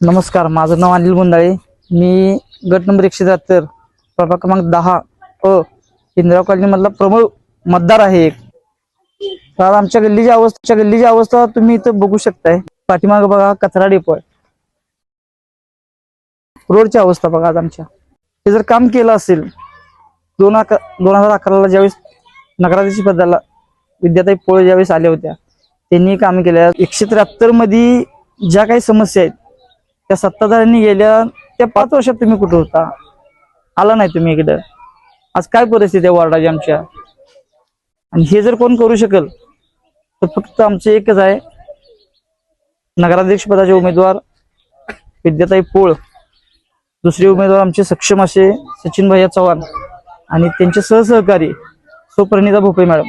नमस्कार, माझं नाव अनिल गुंडाळे. मी गट नंबर 173 प्रभाग क्रमांक 10 इंदिराव कॉलनी मधला प्रमुख मतदार आहे. तर आमच्या गल्लीची अवस्था तुम्ही इथं बघू शकताय. पाठीमागे बघा कचरा डेपो आहे. रोडची अवस्था बघा. आज आमच्या हे जर काम केलं असेल 2011ला ज्यावेळेस नगराध्यक्ष पदाला विद्याताई पोळ ज्यावेळेस आल्या होत्या, त्यांनी काम केल्या. 173 मध्ये ज्या काही समस्या आहेत त्या सत्ताधाऱ्यांनी गेल्या त्या 5 वर्षात तुम्ही कुठे होता? आला नाही तुम्ही इकडं. आज काय परिस्थिती आहे वार्डाची आमच्या? आणि हे जर कोण करू शकेल तर फक्त आमचे एकच आहे, नगराध्यक्ष पदाचे उमेदवार विद्याताई पोळ, दुसरे उमेदवार आमचे सक्षम असे सचिन भैया चव्हाण आणि त्यांचे सहसहकारी सुप्रणिता भोपळे मॅडम.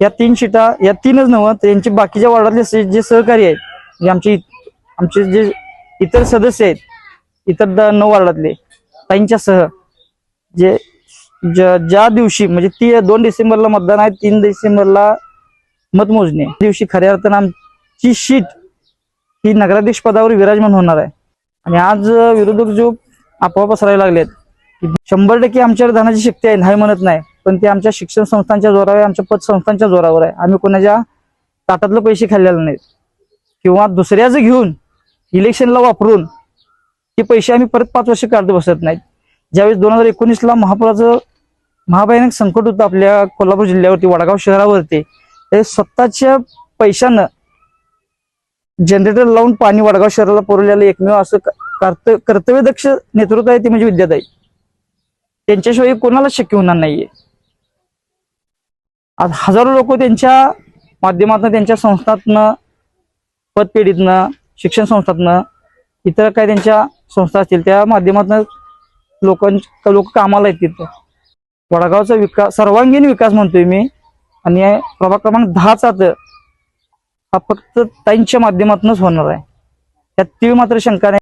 या 3 सीटा, या 3च नव्हे त्यांचे बाकीच्या वार्डातले जे सहकारी आहेत, जे आमचे जे इतर सदस्य आहेत, इतर 9 वार्डातले ताईंच्या सह, जे ज्या दिवशी म्हणजे 2 डिसेंबरला मतदान आहे, 3 डिसेंबरला मतमोजणी दिवशी खऱ्या अर्थानं आमची शीट ही नगराध्यक्ष पदावर विराजमान होणार आहे. आणि आज विरोधक जो अफवा पसरायला लागलेत की 100% आमच्यावर धनाची शक्ती आहे, नाही म्हणत नाही, पण ते आमच्या शिक्षण संस्थांच्या जोरावर आहे, आमच्या पतसंस्थांच्या जोरावर आहे. आम्ही कोणाच्या ताटातले पैसे खाल्लेले नाहीत किंवा दुसऱ्याच घेऊन इलेक्शनला वापरून ते पैसे आम्ही परत 5 वर्ष काढत बसत नाहीत. ज्यावेळेस 2019ला महाभयानक संकट होतं आपल्या कोल्हापूर जिल्ह्यावरती, वडगाव शहरावरती, ते स्वतःच्या पैशानं जनरेटर लावून पाणी वडगाव शहराला पुरवलेलं एकमेव असं कर्तव्यदक्ष नेतृत्व आहे ते म्हणजे विद्याताई. त्यांच्याशिवाय कोणाला शक्य होणार नाहीये. आज हजारो लोक त्यांच्या माध्यमातून, त्यांच्या संस्थातनं, पतपेढीतनं, शिक्षण संस्थातनं, इतर काय त्यांच्या संस्था असतील त्या माध्यमातून लोक कामाला आहेत तिथं. वडगावचा विकास, सर्वांगीण विकास म्हणतोय मी, आणि प्रभाग क्रमांक 10चा हा फक्त ताईंच्या माध्यमातूनच होणार आहे. त्यात तीळ मात्र शंका नाही.